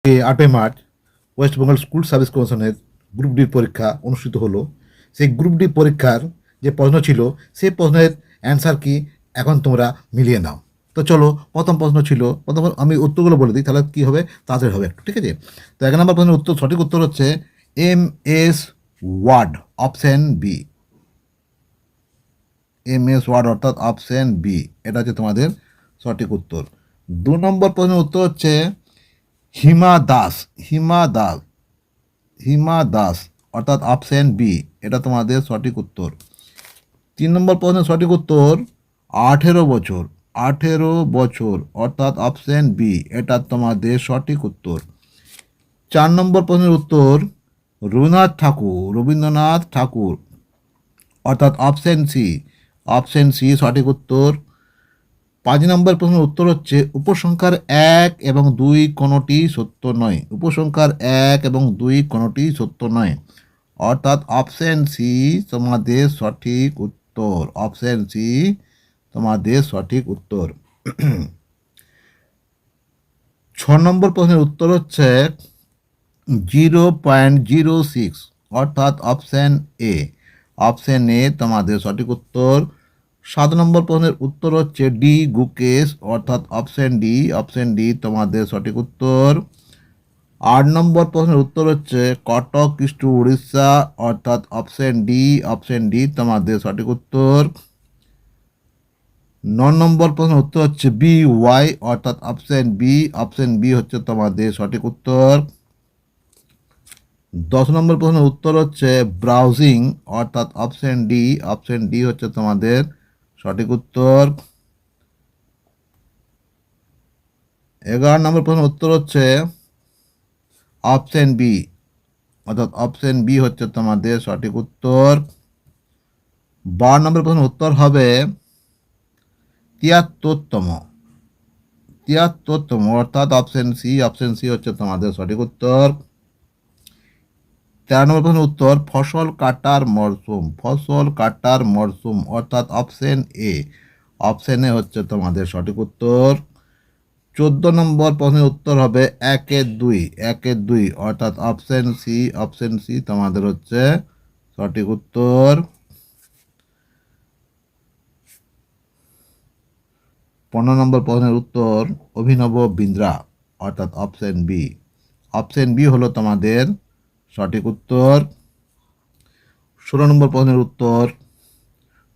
8 March West Bengal school service কমিশনের group D পরীক্ষা অনুষ্ঠিত হলো। সেই গ্রুপ ডি পরীক্ষার যে প্রশ্ন ছিল সেই প্রশ্নের অ্যান্সার কি এখন তোমরা মিলিয়ে নাও। তো চলো, প্রথম প্রশ্ন ছিল, প্রথম আমি উত্তরগুলো বলে দিই, তাহলে কী হবে, তাড়াতাড়ি হবে একটু, ঠিক আছে। তো 1 নম্বর প্রশ্নের উত্তর, সঠিক উত্তর হচ্ছে MS Word, option B. MS Word অর্থাৎ অপশন বি, এটা হচ্ছে তোমাদের সঠিক উত্তর। 2 নম্বর প্রশ্নের উত্তর হচ্ছে হিমা দাস, হিমা দাস, হিমা দাস অর্থাৎ অপশন বি, এটা তোমাদের সঠিক উত্তর। 3 নম্বর প্রশ্নের সঠিক উত্তর 18 বছর, 18 বছর অর্থাৎ অপশন বি, এটা তোমাদের সঠিক উত্তর। 4 নম্বর প্রশ্নের উত্তর রবীন্দ্রনাথ ঠাকুর, রবীন্দ্রনাথ ঠাকুর অর্থাৎ অপশন সি, অপশন সি সঠিক উত্তর। 5 নম্বর প্রশ্নের উত্তর হচ্ছে উপসংখ্যার 1 এবং 2 কোনোটি সত্য নয়, উপসংখ্যার 1 এবং 2 কোনোটি সত্য নয় অর্থাৎ অপশন সি তোমাদের সঠিক উত্তর, অপশন সি তোমাদের সঠিক উত্তর। 6 নম্বর প্রশ্নের উত্তর হচ্ছে 0.06 অর্থাৎ অপশন এ, অপশন এ তোমাদের সঠিক উত্তর। 7 নম্বর প্রশ্নের উত্তর হচ্ছে ডি গুকেশ অর্থাৎ অপশন ডি, অপশন ডি তোমাদের সঠিক উত্তর। 8 নম্বর প্রশ্নের উত্তর হচ্ছে কটক টু উড়িষ্যা অর্থাৎ অপশন ডি, অপশন ডি তোমাদের সঠিক উত্তর। 9 নম্বর প্রশ্নের উত্তর হচ্ছে বি ওয়াই অর্থাৎ অপশন বি, অপশন বি হচ্ছে তোমাদের সঠিক উত্তর। 10 নম্বর প্রশ্নের উত্তর হচ্ছে ব্রাউজিং অর্থাৎ অপশন ডি, অপশন ডি হচ্ছে তোমাদের সঠিক উত্তর। 11 নম্বর প্রশ্নের উত্তর হচ্ছে অপশন বি অর্থাৎ অপশন বি হচ্ছে তোমাদের সঠিক উত্তর। 12 নম্বর প্রশ্নের উত্তর হবে 73তম, 73তম অর্থাৎ অপশন সি, অপশন সি হচ্ছে তোমাদের সঠিক উত্তর। 13 নম্বর প্রশ্নের উত্তর ফসল কাটার মরশুম, ফসল কাটার মরশুম অর্থাৎ অপশন এ, অপশন এ হচ্ছে তোমাদের সঠিক উত্তর। 14 নম্বর প্রশ্নের উত্তর হবে 1-2, 1-2 অর্থাৎ অপশন সি, অপশন সি তোমাদের হচ্ছে সঠিক উত্তর। 15 নম্বর প্রশ্নের উত্তর অভিনব বিন্দ্রা অর্থাৎ অপশন বি, অপশন বি হলো তোমাদের সঠিক উত্তর। 16 নম্বর প্রশ্নের উত্তর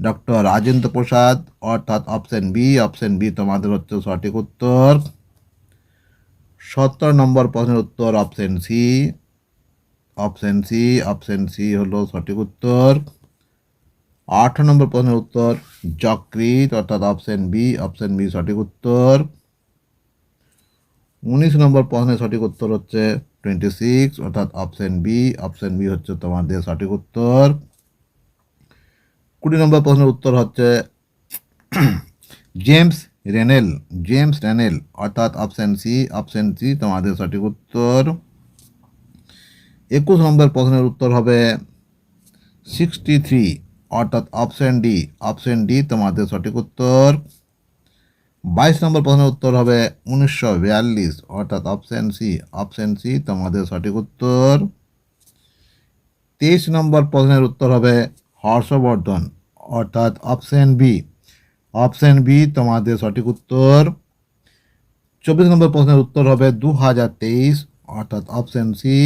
ডক্টর রাজেন্দ্র প্রসাদ অর্থাৎ অপশন বি, অপশন বি তোমাদের হচ্ছে সঠিক উত্তর। 17 নম্বর প্রশ্নের উত্তর option C, option C, option C হলো সঠিক উত্তর। 18 নম্বর প্রশ্নের উত্তর যকৃৎ অর্থাৎ অপশন বি, অপশন বি সঠিক উত্তর। 19 নম্বর প্রশ্নের সঠিক উত্তর হচ্ছে 26 অর্থাৎ অপশন বি, অপশন বি হচ্ছে তোমাদের সঠিক উত্তর। 20 নম্বর প্রশ্নের উত্তর হচ্ছে জেমস রেনেল, জেমস রেনেল অর্থাৎ অপশন সি, অপশন সি তোমাদের সঠিক উত্তর। 21 নম্বর প্রশ্নের উত্তর হবে 63 অর্থাৎ অপশন ডি, অপশন ডি তোমাদের সঠিক উত্তর। 22 নম্বর প্রশ্নের উত্তর হবে 1942 অর্থাৎ অপশন সি, অপশন সি তোমাদের সঠিক উত্তর। 23 নম্বর প্রশ্নের উত্তর হবে হর্ষবর্ধন অর্থাৎ অপশন বি, অপশন বি তোমাদের সঠিক উত্তর। 24 নম্বর প্রশ্নের উত্তর হবে 2023 অর্থাৎ অপশন সি,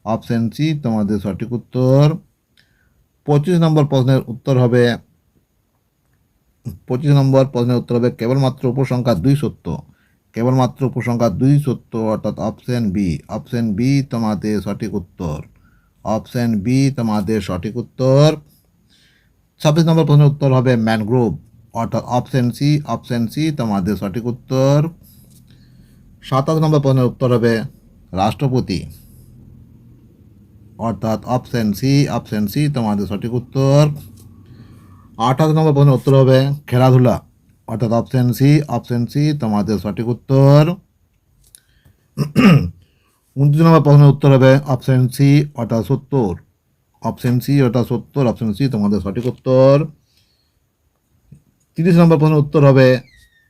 অপশন সি তোমাদের সঠিক উত্তর। 25 নম্বর প্রশ্নের উত্তর হবে 25 নম্বর প্রশ্নের উত্তর হবে কেবলমাত্র উপসংখ্যা 2 সত্য, কেবলমাত্র উপসংখ্যা 2 সত্য অর্থাৎ অপশন বি, অপশন বি তোমাদের সঠিক উত্তর, অপশন বি তোমাদের সঠিক উত্তর। 26 নম্বর প্রশ্নের উত্তর হবে ম্যানগ্রোভ অর্থাৎ অপশন সি, অপশন সি তোমাদের সঠিক উত্তর। 27 নম্বর প্রশ্নের উত্তর হবে রাষ্ট্রপতি অর্থাৎ অপশন সি, অপশন সি তোমাদের সঠিক উত্তর। 28 নম্বর প্রশ্নের উত্তর হবে খেলাধুলা অর্থাৎ অপশন সি, অপশন সি তোমাদের সঠিক উত্তর। 29 নম্বর প্রশ্নের উত্তর হবে অপশন সি অর্থাৎ 70, অপশন সি অর্থাৎ 70, অপশন সি তোমাদের সঠিক উত্তর। 30 নম্বর প্রশ্নের উত্তর হবে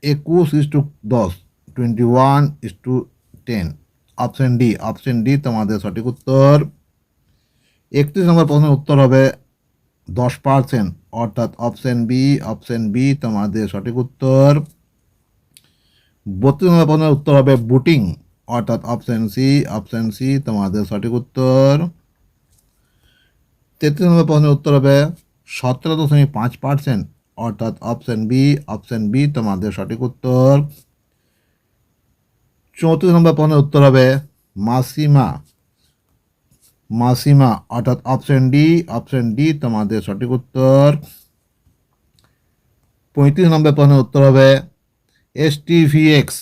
21:10, 21:10 অপশন ডি তোমাদের সঠিক উত্তর। 31 নম্বর প্রশ্নের উত্তর হবে 10%, অর্থাৎ অপশন বি তোমাদের সঠিক উত্তর। 32 নম্বর প্রশ্নের উত্তর হবে বুটিং, অর্থাৎ অপশন সি তোমাদের সঠিক উত্তর। 33 নম্বর প্রশ্নের উত্তর হবে 17.5%, অর্থাৎ অপশন বি তোমাদের সঠিক উত্তর। 34 নম্বর প্রশ্নের উত্তর হবে মাসিমা, অর্থাৎ অপশন ডি তোমাদের সঠিক উত্তর। 35 নম্বর প্রশ্নের উত্তর হবে এসটিভিএক্স,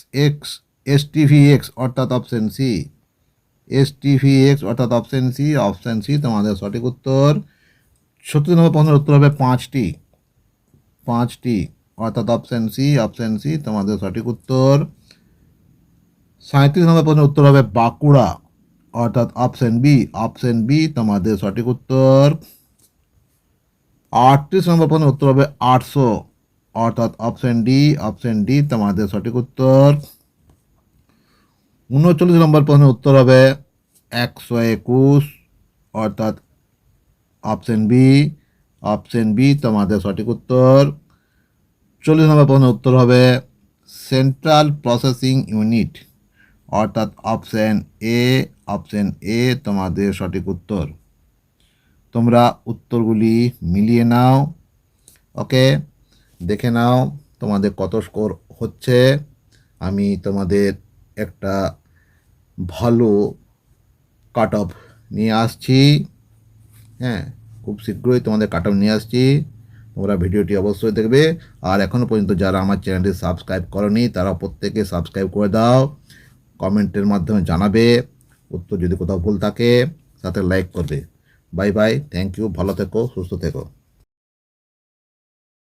অর্থাৎ অপশন সি তোমাদের সঠিক উত্তর। 36 নম্বর প্রশ্নের উত্তর হবে পাঁচটি, অর্থাৎ অপশন সি তোমাদের সঠিক উত্তর। 37 নম্বর প্রশ্নের উত্তর হবে বাঁকুড়া, অর্থাৎ অপশন বি তোমাদের সঠিক উত্তর। 38 নম্বর প্রশ্নের উত্তর হবে 800, অর্থাৎ অপশন ডি তোমাদের সঠিক উত্তর। 39 নম্বর প্রশ্নের উত্তর হবে 121, অর্থাৎ অপশন বি তোমাদের সঠিক উত্তর। 40 নম্বর প্রশ্নের উত্তর হবে সেন্ট্রাল প্রসেসিং ইউনিট, অর্থাৎ অপশন এ তোমাদের সঠিক উত্তর। তোমরা উত্তরগুলি মিলিয়ে নাও, ওকে, দেখে নাও তোমাদের কত স্কোর হচ্ছে। আমি তোমাদের একটা ভালো কাট অফ নিয়ে আসছি, হ্যাঁ, খুব শীঘ্রই তোমাদের কাট অফ নিয়ে আসছি। তোমরা ভিডিওটি অবশ্যই দেখবে, আর এখনও পর্যন্ত যারা আমার চ্যানেলটি সাবস্ক্রাইব করনি তারা প্রত্যেকে সাবস্ক্রাইব করে দাও। কমেন্টের মাধ্যমে জানাবে উত্তর যদি কোথাও ভুল থাকে, সাথে লাইক করবে। বাই বাই, থ্যাংক ইউ, ভালো থেকো, সুস্থ থেকো।